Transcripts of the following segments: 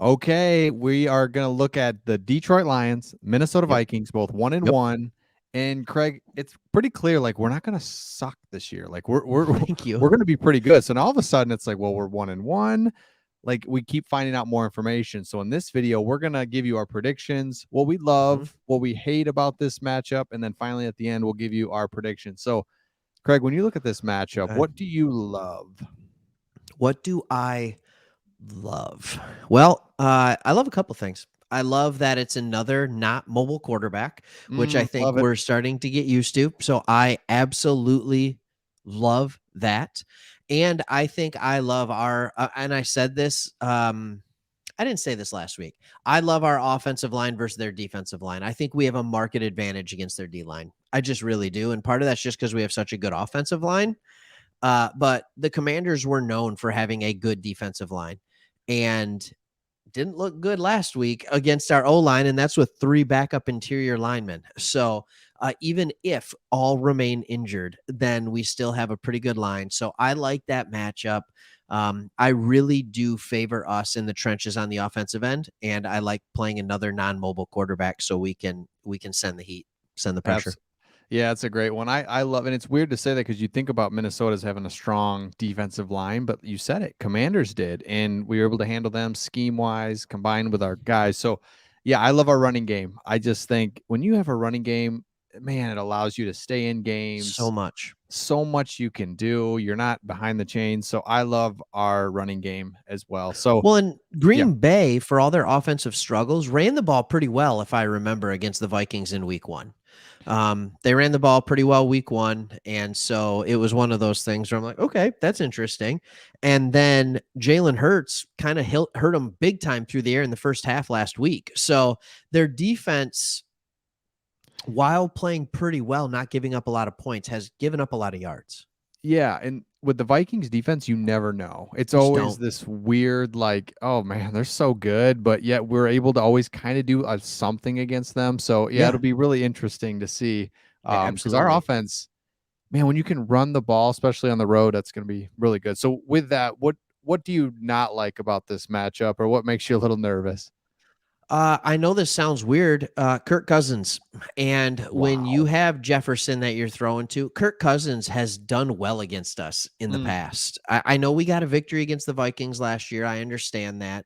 Okay, we are going to look at the Detroit Lions, Minnesota Yep. Vikings, both 1 and Yep. 1. And Craig, it's pretty clear like we're not going to suck this year. Like we're Thank you. we're going to be pretty good. So now all of a sudden it's like, well, we're 1 and 1. Like we keep finding out more information. So in this video, we're going to give you our predictions, what we Mhm. love, what we hate about this matchup, and then finally at the end we'll give you our predictions. So Craig, when you look at this matchup, Okay. what do you love? What do I love? Well, I love a couple things. I love that it's another not mobile quarterback, which I think Love it. we're starting to get used to. So I absolutely love that. And I think I love our, and I said this, I didn't say this last week. I love our offensive line versus their defensive line. I think we have a market advantage against their D line. I just really do. And part of that's just because we have such a good offensive line. But the Commanders were known for having a good defensive line and didn't look good last week against our O line, and that's with 3 backup interior linemen. So even if all remain injured, then we still have a pretty good line. So I like that matchup. I really do favor us in the trenches on the offensive end, and I like playing another non-mobile quarterback so we can send the heat, send the pressure. Abs- Yeah, it's a great one. I love, and it's weird to say that because you think about Minnesota's having a strong defensive line, but you said it, Commanders did, and we were able to handle them scheme wise, combined with our guys. So, yeah, I love our running game. I just think when you have a running game, man, it allows you to stay in So games. much. So much you can do. You're not behind the chains. So I love our running game as well. So, Well, in yeah. Green Bay, for all their offensive struggles, ran the ball pretty well, if I remember, against the Vikings in week one. They ran the ball pretty well week one. And so it was one of those things where I'm like, okay, that's interesting. And then Jalen Hurts kind of hurt them big time through the air in the first half last week. So their defense, while playing pretty well, not giving up a lot of points, has given up a lot of yards. Yeah, and with the Vikings defense, you never know. It's You just always don't. this weird, like, oh man, they're so good, but yet we're able to always kind of do something against them. So yeah, Yeah, it'll be really interesting to see, because our absolutely. offense, man, when you can run the ball, especially on the road, that's going to be really good. So with that, what do you not like about this matchup, or what makes you a little nervous? I know this sounds weird. Kirk Cousins. And when you Wow. have Jefferson that you're throwing to, Kirk Cousins has done well against us in the Mm, past. I know we got a victory against the Vikings last year. I understand that.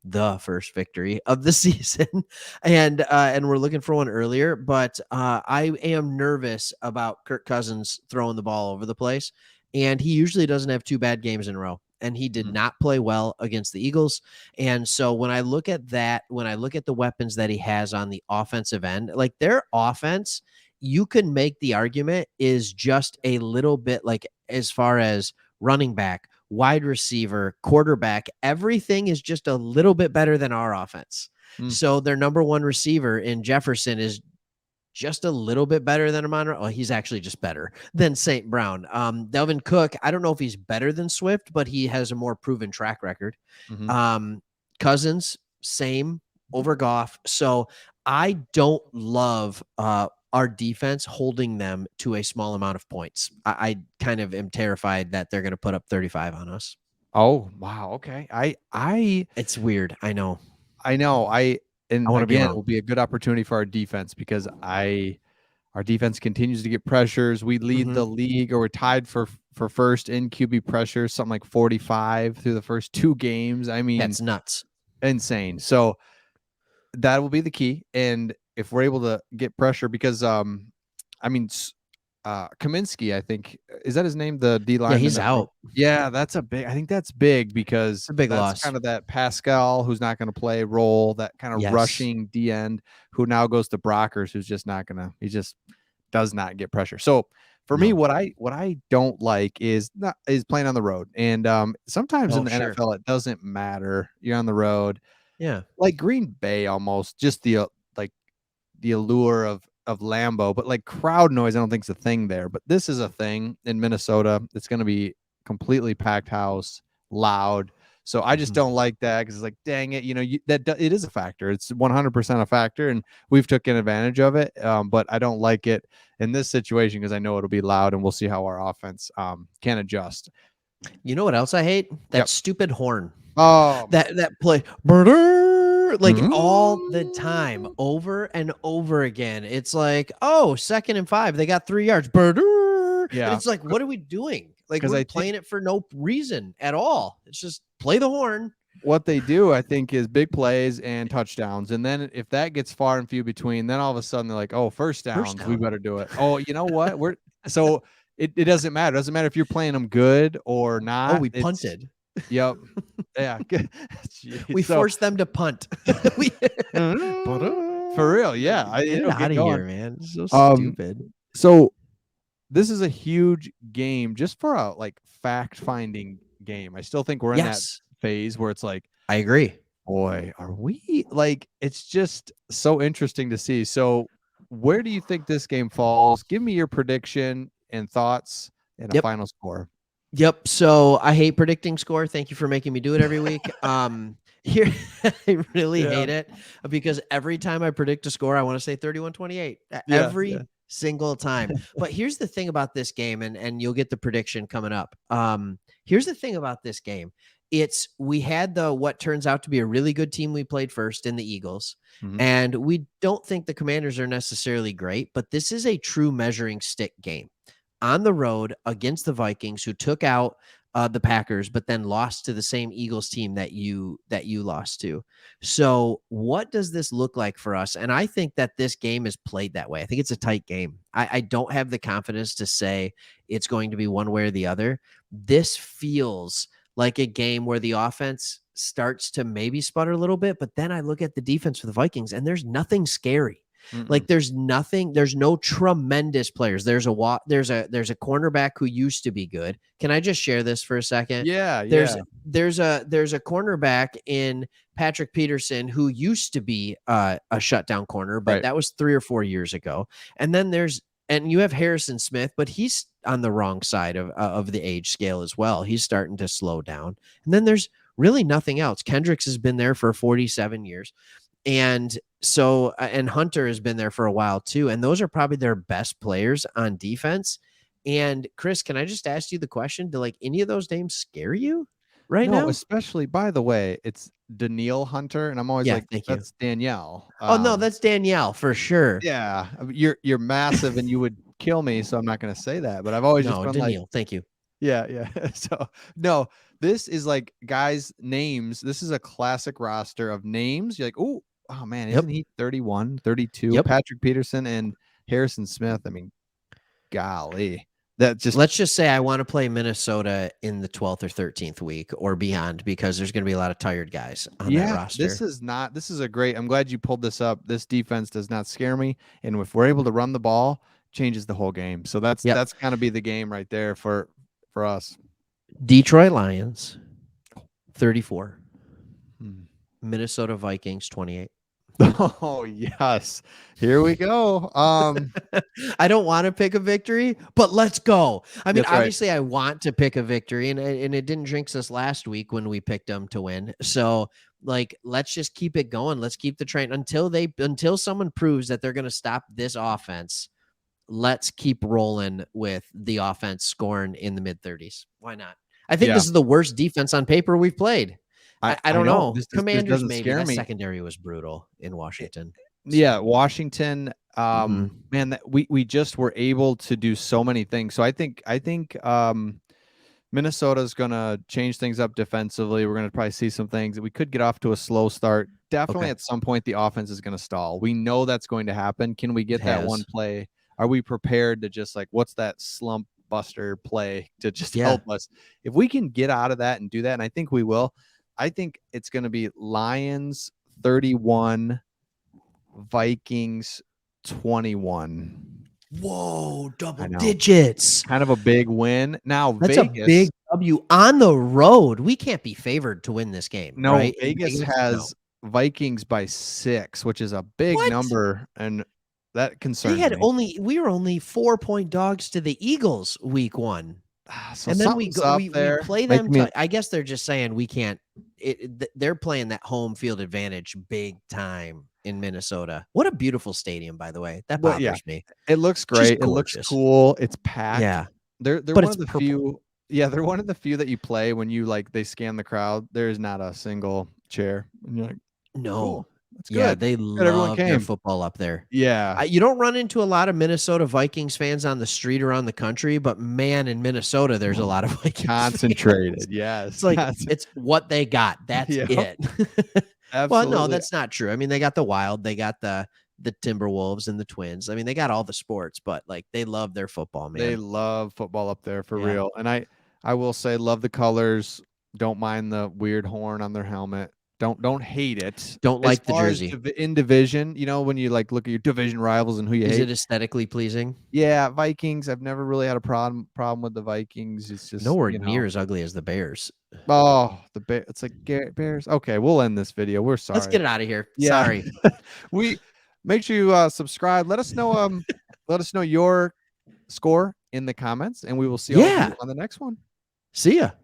The first victory of the season, and we're looking for one earlier. But I am nervous about Kirk Cousins throwing the ball over the place, and he usually doesn't have 2 bad games in a row. And he did mm, not play well against the Eagles. And so when I look at that, when I look at the weapons that he has on the offensive end, like their offense, you can make the argument is just a little bit like as far as running back, wide receiver, quarterback, everything is just a little bit better than our offense. mm. So their number 1 receiver in Jefferson is just a little bit better than Amon. Well, he's actually just better than St. Brown. Delvin Cook, I don't know if he's better than Swift, but he has a more proven track record. Mhm. Um, Cousins, same over Goff. So I don't love our defense holding them to a small amount of points. I kind of am terrified that they're going to put up 35 on us. Oh, wow. Okay. It's weird. I know. I know. I And want to be again, it wrong. will be a good opportunity for our defense because our defense continues to get pressures. We lead Mm-hmm. the league, or we're tied for first in QB pressure, something like 45 through the first 2 games. I mean, That's nuts. insane. So that will be the key. And if we're able to get pressure, because I mean, Kaminsky, I think, is that his name? The D Yeah, lineman he's that they, out. yeah, that's a big. I think that's big It's because a big that's loss. kind of that Pascal who's not going to play role, that kind of Yes. rushing D end who now goes to Brockers, who's just not gonna. He just does not get pressure. So for me, No. what I don't like is playing on the road, and sometimes in Oh, the sure. NFL it doesn't matter. You're on the road, Yeah. like Green Bay, almost just like the allure of Lambeau, but like crowd noise, I don't think is a thing there. But this is a thing in Minnesota. It's going to be completely packed house, loud. So I just Mhm. don't like that because it's like, dang it, it is a factor. It's 100% a factor, and we've taken advantage of it. But I don't like it in this situation because I know it'll be loud, and we'll see how our offense can adjust. You know what else I hate? That Yep. stupid horn. Oh my That play, brrrr, like all the time, god. over and over again. It's like, oh, 2nd and 5, they got 3 yards, brrrr, and Yeah, it's like, what are we doing? Like because we're I think playing it for no reason at all. It's just play the horn, what they do, I think, is big plays and touchdowns, and then if that gets far and few between, then all of a sudden they're like, "Oh, first first downs, we down. better do it." Oh, you know what? We're so it doesn't matter. It doesn't matter if you're playing them good or Oh, not. we It's punted. yep. Yeah. Jeez. We So forced them to punt. we for real, yeah. Get it It'll out get of going. here, man. It's so Um, stupid. so this is a huge game just for a like fact finding game. I still think we're in that Yes, phase where it's like, I agree. boy, are we like it's just so interesting to see. So where do you think this game falls? Give me your prediction and thoughts and a Yep. final score. Yep. So I hate predicting score. Thank you for making me do it every week. Here I really Yeah. hate it because every time I predict a score, I want to say 31-28 Yeah. Yeah. every single time. But here's the thing about this game, and you'll get the prediction coming up. Here's the thing about this game. It's we had the what turns out to be a really good team we played first in the Eagles. Mhm. And we don't think the Commanders are necessarily great, but this is a true measuring stick game on the road against the Vikings, who took out the Packers, but then lost to the same Eagles team that you lost to. So, what does this look like for us? And I think that this game is played that way. I think it's a tight game. I don't have the confidence to say it's going to be one way or the other. This feels like a game where the offense starts to maybe sputter a little bit, but then I look at the defense for the Vikings, and there's nothing scary. Mm-mm. Like there's nothing, there's no tremendous players. There's a cornerback who used to be good. Can I just share this for a second? Yeah. There's Yeah. there's a cornerback in Patrick Peterson who used to be a shutdown corner, but Right. that was 3 or 4 years ago. And then and you have Harrison Smith, but he's on the wrong side of the age scale as well. He's starting to slow down. And then there's really nothing else. Kendricks has been there for 47 years. And so, and Hunter has been there for a while too. And those are probably their best players on defense. And Chris, can I just ask you the question? Do like any of those names scare you right No, now? especially by the way, it's Danielle Hunter, and I'm always Yeah, like, thank you. that's Danielle. Oh no, that's Danielle for sure. Yeah, I mean, you're massive and you would kill me, so I'm not gonna say that, but I've always just No, been like, Danielle, thank you. yeah, yeah. So, no, this is like guys' names. This is a classic roster of names. You're like, "Ooh, oh man, Yep. isn't he 31, 32?" Yep. Patrick Peterson and Harrison Smith. I mean, golly. That just Let's just say I want to play Minnesota in the 12th or 13th week or beyond because there's going to be a lot of tired guys on that yeah, roster. this is a great I'm glad you pulled this up. This defense does not scare me, and if we're able to run the ball, changes the whole game. So Yep. that's gotta be the game right there for us. Detroit Lions 34, Hmm. Minnesota Vikings 28. Oh, yes. Here we go. I don't want to pick a victory, but let's go. I mean, That's right. obviously, I want to pick a victory, and it didn't jinx us last week when we picked them to win. So, like, let's just keep it going. Let's keep the train until someone proves that they're going to stop this offense. Let's keep rolling with the offense scoring in the mid 30s. Why not? I think Yeah. this is the worst defense on paper we've played. I I don't know. know. This Commanders, doesn't maybe scare that me. secondary was brutal in Eh, Washington. yeah, So, Washington, mhm. man, that we just were able to do so many things. So I think Minnesota's gonna change things up defensively. We're gonna probably see some things. We could get off to a slow start. Definitely Okay. at some point the offense is gonna stall. We know that's going to happen. Can we It get that one has. play? Are we prepared to just like what's that slump buster play to just Yeah. help us? If we can get out of that and do that, and I think we will, I think it's gonna be Lions 31, Vikings 21. Whoa, I double know. digits. Kind of a big win. Now That's a big Vegas W on the road. We can't be favored to win this game, No, right? In Vegas Vegas? No. has Vikings by 6, which is a big What? number, and that concerns me. We were only 4-point dogs to the Eagles week 1. So And then we something's go up we there play them making me to I guess they're just saying we can't they're playing that home field advantage big time in Minnesota. What a beautiful stadium, by the way. That but yeah, bothers me. it looks Just great. It looks gorgeous. cool. It's packed. Yeah, They're but one it's of the purple. few Yeah, they're one of the few that you play when you like they scan the crowd. There is not a single chair, and you're like, No. cool, that's Yeah, good. they Good, everyone love their came. football up there. Yeah, You don't run into a lot of Minnesota Vikings fans on the street around the country, but man, in Minnesota, there's a lot of Vikings fans. concentrated. Yes, It's like it's what they got. That's Yep, it. Well, no, absolutely. that's not true. I mean, they got the Wild, they got the Timberwolves and the Twins. I mean, they got all the sports, but like they love their football, They man. love football up there for Yeah. real, and I will say love the colors. Don't mind the weird horn on their helmet. Don't hate it. Don't As like the far as jersey. in division, when you like look at your division rivals and who you Is hate. it aesthetically pleasing? Yeah, Vikings. I've never really had a problem with the Vikings. It's just, Nowhere near as ugly as the Bears. oh, the bear. It's like Bears. Okay, we'll end this video. We're Let's sorry. get it out of here. Yeah, Sorry. we make sure you subscribe. Let us know your score in the comments, and we will see all of you Yeah. on the next one. See ya.